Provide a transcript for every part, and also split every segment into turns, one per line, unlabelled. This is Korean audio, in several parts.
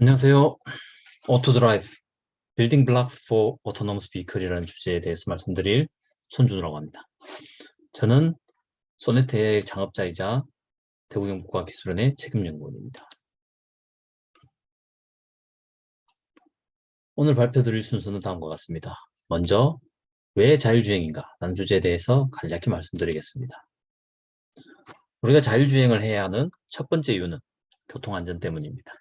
안녕하세요. 오토드라이브 빌딩 블록스 for autonomous vehicle이라는 주제에 대해서 말씀드릴 손준호라고 합니다. 저는 소네트의 창업자이자 대구경북과학기술원의 책임연구원입니다. 오늘 발표드릴 순서는 다음과 같습니다. 먼저 왜 자율주행인가 라는 주제에 대해서 간략히 말씀드리겠습니다. 우리가 자율주행을 해야 하는 첫 번째 이유는 교통안전 때문입니다.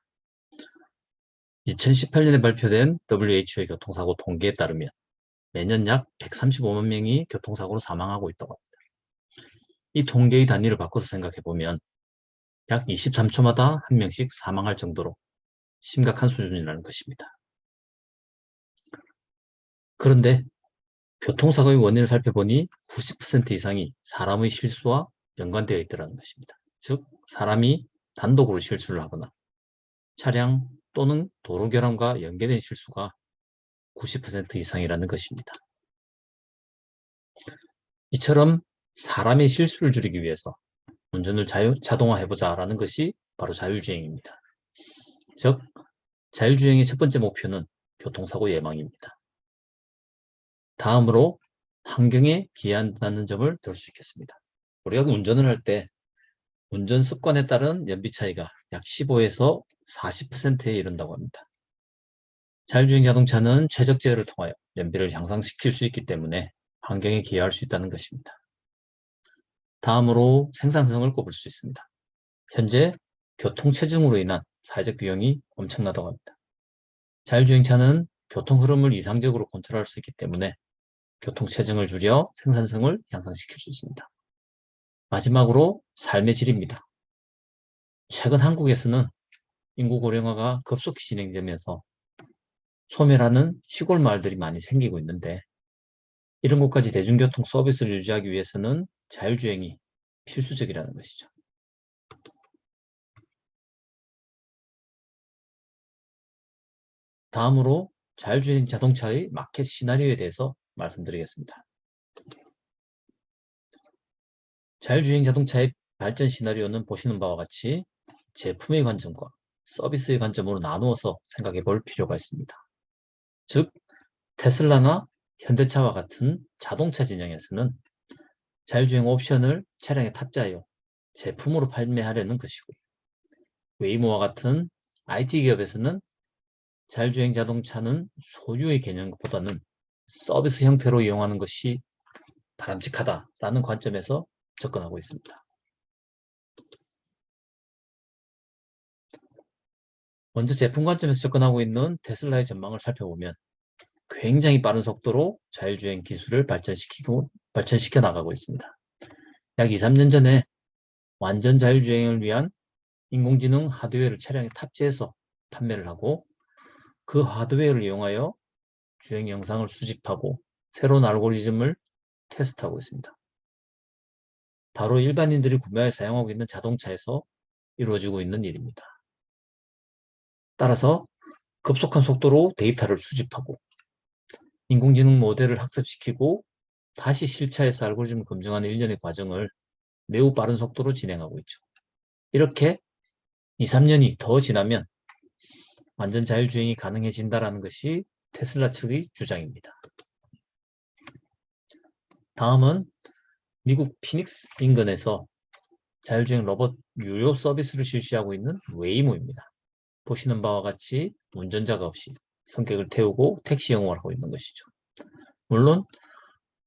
2018년에 발표된 WHO의 교통사고 통계에 따르면 매년 약 135만 명이 교통사고로 사망하고 있다고 합니다. 이 통계의 단위를 바꿔서 생각해보면 약 23초마다 한 명씩 사망할 정도로 심각한 수준이라는 것입니다. 그런데 교통사고의 원인을 살펴보니 90% 이상이 사람의 실수와 연관되어 있더라는 것입니다. 즉, 사람이 단독으로 실수를 하거나 차량 또는 도로 결함과 연계된 실수가 90% 이상이라는 것입니다. 이처럼 사람의 실수를 줄이기 위해서 운전을 자동화해보자라는 것이 바로 자율주행입니다. 즉, 자율주행의 첫 번째 목표는 교통사고 예방입니다. 다음으로 환경에 기여한다는 점을 들 수 있겠습니다. 우리가 운전을 할 때 운전 습관에 따른 연비 차이가 약 15에서 40%에 이른다고 합니다. 자율주행 자동차는 최적 제어를 통하여 연비를 향상시킬 수 있기 때문에 환경에 기여할 수 있다는 것입니다. 다음으로 생산성을 꼽을 수 있습니다. 현재 교통체증으로 인한 사회적 비용이 엄청나다고 합니다. 자율주행차는 교통 흐름을 이상적으로 컨트롤할 수 있기 때문에 교통체증을 줄여 생산성을 향상시킬 수 있습니다. 마지막으로 삶의 질입니다. 최근 한국에서는 인구 고령화가 급속히 진행되면서 소멸하는 시골 마을들이 많이 생기고 있는데 이런 곳까지 대중교통 서비스를 유지하기 위해서는 자율주행이 필수적이라는 것이죠. 다음으로 자율주행 자동차의 마켓 시나리오에 대해서 말씀드리겠습니다. 자율주행 자동차의 발전 시나리오는 보시는 바와 같이 제품의 관점과 서비스의 관점으로 나누어서 생각해 볼 필요가 있습니다. 즉, 테슬라나 현대차와 같은 자동차 진영에서는 자율주행 옵션을 차량에 탑재하여 제품으로 판매하려는 것이고, 웨이모와 같은 IT 기업에서는 자율주행 자동차는 소유의 개념보다는 서비스 형태로 이용하는 것이 바람직하다라는 관점에서 접근하고 있습니다. 먼저 제품 관점에서 접근하고 있는 테슬라의 전망을 살펴보면 굉장히 빠른 속도로 자율주행 기술을 발전시켜 나가고 있습니다. 약 2, 3년 전에 완전 자율주행을 위한 인공지능 하드웨어를 차량에 탑재해서 판매를 하고 그 하드웨어를 이용하여 주행 영상을 수집하고 새로운 알고리즘을 테스트하고 있습니다. 바로 일반인들이 구매하여 사용하고 있는 자동차에서 이루어지고 있는 일입니다. 따라서 급속한 속도로 데이터를 수집하고 인공지능 모델을 학습시키고 다시 실차에서 알고리즘을 검증하는 일련의 과정을 매우 빠른 속도로 진행하고 있죠. 이렇게 2, 3년이 더 지나면 완전 자율주행이 가능해진다는 것이 테슬라 측의 주장입니다. 다음은 미국 피닉스 인근에서 자율주행 로봇 유료 서비스를 실시하고 있는 웨이모입니다. 보시는 바와 같이 운전자가 없이 승객을 태우고 택시 영업을 하고 있는 것이죠. 물론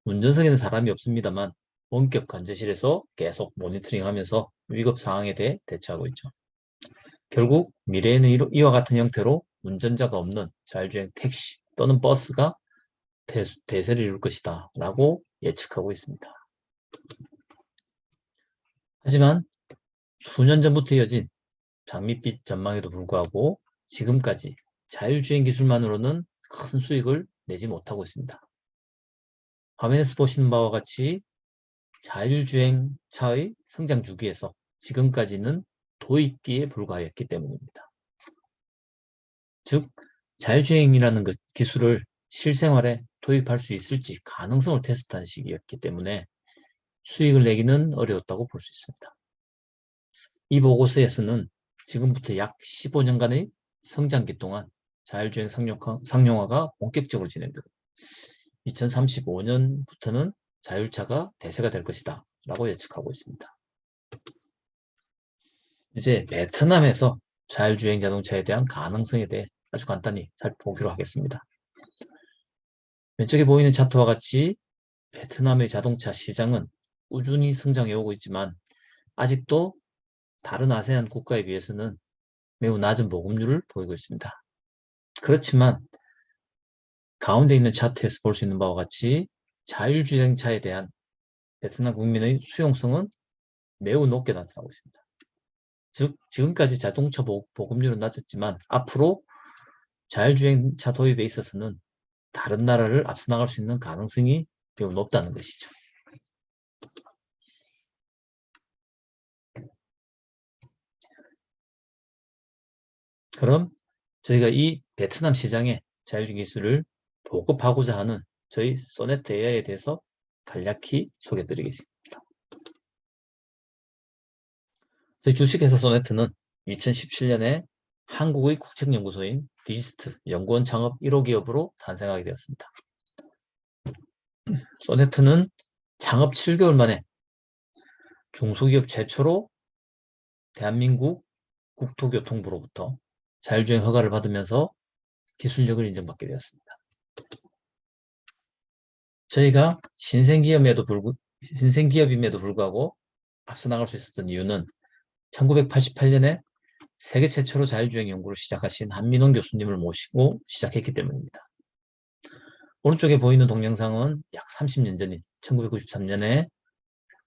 운전석에는 사람이 없습니다만 원격 관제실에서 계속 모니터링하면서 위급 상황에 대해 대처하고 있죠. 결국 미래에는 이와 같은 형태로 운전자가 없는 자율주행 택시 또는 버스가 대세를 이룰 것이다 라고 예측하고 있습니다. 하지만 수년 전부터 이어진 장밋빛 전망에도 불구하고 지금까지 자율주행 기술만으로는 큰 수익을 내지 못하고 있습니다. 화면에서 보시는 바와 같이 자율주행차의 성장 주기에서 지금까지는 도입기에 불과했기 때문입니다. 즉, 자율주행이라는 기술을 실생활에 도입할 수 있을지 가능성을 테스트한 시기였기 때문에 수익을 내기는 어려웠다고 볼 수 있습니다. 이 보고서에서는 지금부터 약 15년간의 성장기 동안 자율주행 상용화가 본격적으로 진행되고 2035년부터는 자율차가 대세가 될 것이다 라고 예측하고 있습니다. 이제 베트남에서 자율주행 자동차에 대한 가능성에 대해 아주 간단히 살펴보기로 하겠습니다. 왼쪽에 보이는 차트와 같이 베트남의 자동차 시장은 꾸준히 성장해 오고 있지만 아직도 다른 아세안 국가에 비해서는 매우 낮은 보급률을 보이고 있습니다. 그렇지만 가운데 있는 차트에서 볼 수 있는 바와 같이 자율주행차에 대한 베트남 국민의 수용성은 매우 높게 나타나고 있습니다. 즉 지금까지 자동차 보급률은 낮았지만 앞으로 자율주행차 도입에 있어서는 다른 나라를 앞서 나갈 수 있는 가능성이 매우 높다는 것이죠. 그럼 저희가 이 베트남 시장의 자율주행 기술을 보급하고자 하는 저희 소네트 AI에 대해서 간략히 소개해드리겠습니다. 저희 주식회사 소네트는 2017년에 한국의 국책연구소인 디지스트 연구원 창업 1호 기업으로 탄생하게 되었습니다. 소네트는 창업 7개월 만에 중소기업 최초로 대한민국 국토교통부로부터 자율주행 허가를 받으면서 기술력을 인정받게 되었습니다. 저희가 신생기업임에도 불구하고 앞서 나갈 수 있었던 이유는 1988년에 세계 최초로 자율주행 연구를 시작하신 한민원 교수님을 모시고 시작했기 때문입니다. 오른쪽에 보이는 동영상은 약 30년 전인 1993년에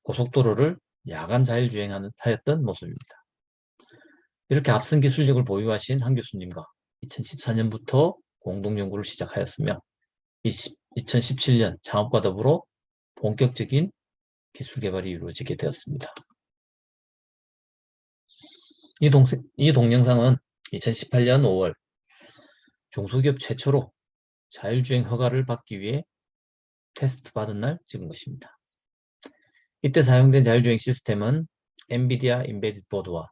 고속도로를 야간 자율주행하였던 모습입니다. 이렇게 앞선 기술력을 보유하신 한 교수님과 2014년부터 공동연구를 시작하였으며 2017년 창업과 더불어 본격적인 기술 개발이 이루어지게 되었습니다. 이 동영상은 2018년 5월 중소기업 최초로 자율주행 허가를 받기 위해 테스트 받은 날 찍은 것입니다. 이때 사용된 자율주행 시스템은 엔비디아 인베디드 보드와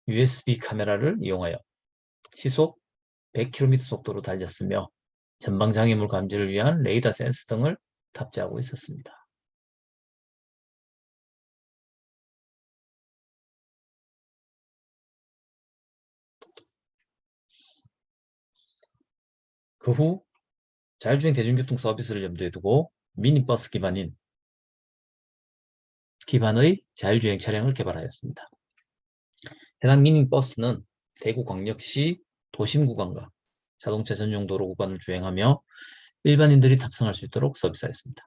USB 카메라를 이용하여 시속 100km 속도로 달렸으며 전방 장애물 감지를 위한 레이더 센서 등을 탑재하고 있었습니다. 그 후 자율주행 대중교통 서비스를 염두에 두고 미니버스 기반의 자율주행 차량을 개발하였습니다. 해당 미니버스는 대구광역시 도심 구간과 자동차 전용 도로 구간을 주행하며 일반인들이 탑승할 수 있도록 서비스하였습니다.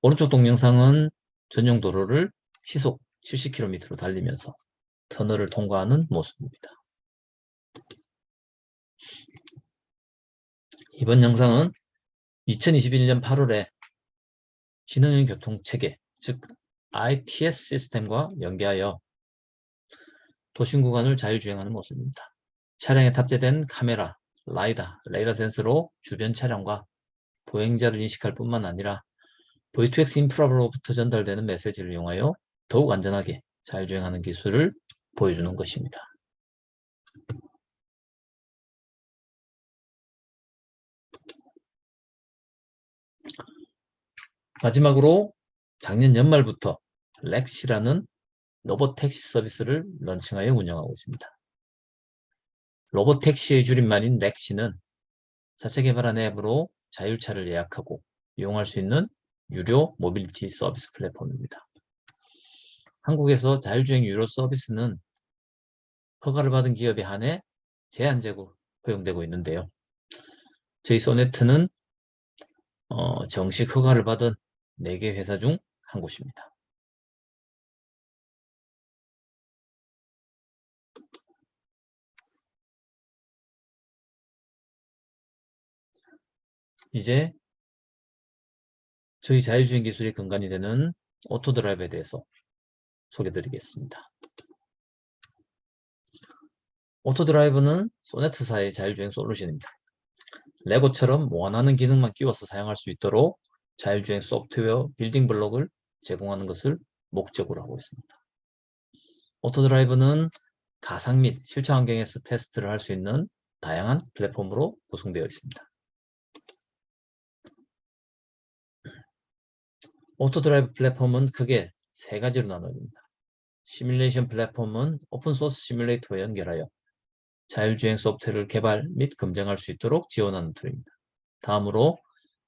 오른쪽 동영상은 전용 도로를 시속 70km로 달리면서 터널을 통과하는 모습입니다. 이번 영상은 2021년 8월에 신흥형 교통체계, 즉 ITS 시스템과 연계하여 도심 구간을 자율주행하는 모습입니다. 차량에 탑재된 카메라, 레이더 센서로 주변 차량과 보행자를 인식할 뿐만 아니라 V2X 인프라로부터 전달되는 메시지를 이용하여 더욱 안전하게 자율주행하는 기술을 보여주는 것입니다. 마지막으로 작년 연말부터 렉시라는 로봇택시 서비스를 런칭하여 운영하고 있습니다. 로봇택시의 줄임말인 렉시는 자체 개발한 앱으로 자율차를 예약하고 이용할 수 있는 유료 모빌리티 서비스 플랫폼입니다. 한국에서 자율주행 유료 서비스는 허가를 받은 기업에 한해 제한적으로 허용되고 있는데요. 저희 소네트는 정식 허가를 받은 4개 회사 중 한 곳입니다. 이제 저희 자율주행 기술의 근간이 되는 오토드라이브에 대해서 소개드리겠습니다. 오토드라이브는 소네트사의 자율주행 솔루션입니다. 레고처럼 원하는 기능만 끼워서 사용할 수 있도록 자율주행 소프트웨어 빌딩 블록을 제공하는 것을 목적으로 하고 있습니다. 오토드라이브는 가상 및 실제 환경에서 테스트를 할 수 있는 다양한 플랫폼으로 구성되어 있습니다. 오토드라이브 플랫폼은 크게 세 가지로 나눠집니다. 시뮬레이션 플랫폼은 오픈소스 시뮬레이터와 연결하여 자율주행 소프트웨어를 개발 및 검증할 수 있도록 지원하는 툴입니다. 다음으로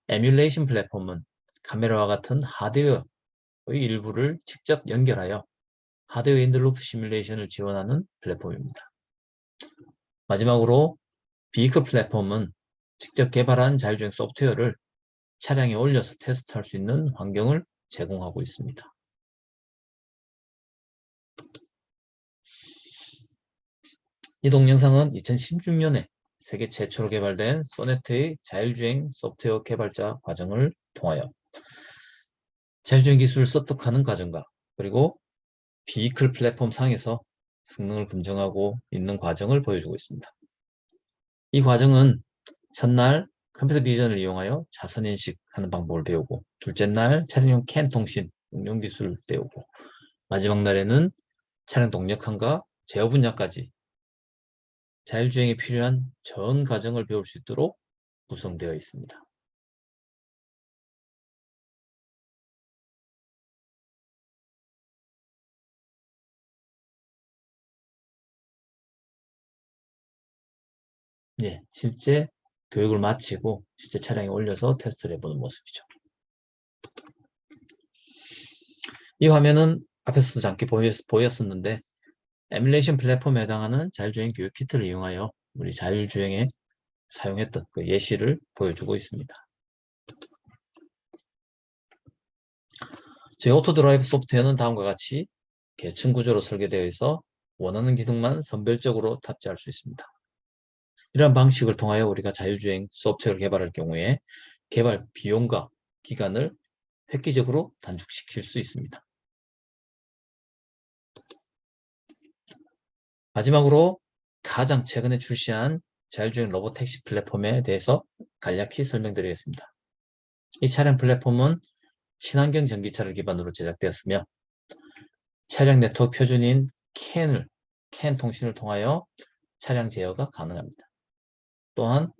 에뮬레이션 플랫폼은 카메라와 같은 하드웨어의 일부를 직접 연결하여 하드웨어 인더루프 시뮬레이션을 지원하는 플랫폼입니다. 마지막으로 비이클 플랫폼은 직접 개발한 자율주행 소프트웨어를 차량에 올려서 테스트할 수 있는 환경을 제공하고 있습니다. 이 동영상은 2016년에 세계 최초로 개발된 소네트의 자율주행 소프트웨어 개발자 과정을 통하여 자율주행 기술을 습득하는 과정과 그리고 비이클 플랫폼 상에서 성능을 검증하고 있는 과정을 보여주고 있습니다. 이 과정은 첫날 컴퓨터 비전을 이용하여 자선 인식하는 방법을 배우고, 둘째 날 차량용 CAN 통신 응용 기술을 배우고, 마지막 날에는 차량 동력함과 제어 분야까지 자율주행에 필요한 전 과정을 배울 수 있도록 구성되어 있습니다. 예, 실제 교육을 마치고 실제 차량에 올려서 테스트를 해보는 모습이죠. 이 화면은 앞에서도 잠깐 보였었는데 에뮬레이션 플랫폼에 해당하는 자율주행 교육 키트를 이용하여 우리 자율주행에 사용했던 그 예시를 보여주고 있습니다. 저희 오토드라이브 소프트웨어는 다음과 같이 계층 구조로 설계되어 있어 원하는 기능만 선별적으로 탑재할 수 있습니다. 이러한 방식을 통하여 우리가 자율주행 소프트웨어를 개발할 경우에 개발 비용과 기간을 획기적으로 단축시킬 수 있습니다. 마지막으로 가장 최근에 출시한 자율주행 로보택시 플랫폼에 대해서 간략히 설명드리겠습니다. 이 차량 플랫폼은 친환경 전기차를 기반으로 제작되었으며 차량 네트워크 표준인 CAN 통신을 통하여 차량 제어가 가능합니다. 또한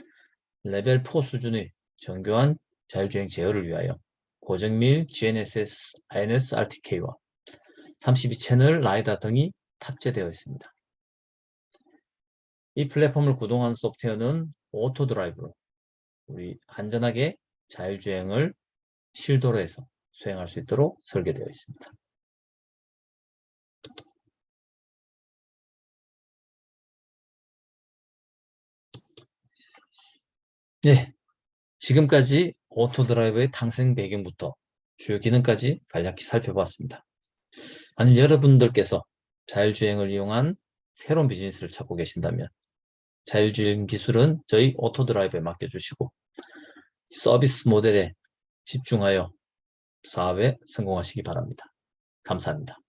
레벨 4 수준의 정교한 자율주행 제어를 위하여 고정밀 GNSS, INS RTK와 32채널 라이다 등이 탑재되어 있습니다. 이 플랫폼을 구동하는 소프트웨어는 오토드라이브로 우리 안전하게 자율주행을 실도로에서 수행할 수 있도록 설계되어 있습니다. 네, 지금까지 오토드라이브의 탄생 배경부터 주요 기능까지 간략히 살펴봤습니다. 만약 여러분들께서 자율주행을 이용한 새로운 비즈니스를 찾고 계신다면 자율주행 기술은 저희 오토드라이브에 맡겨주시고 서비스 모델에 집중하여 사업에 성공하시기 바랍니다. 감사합니다.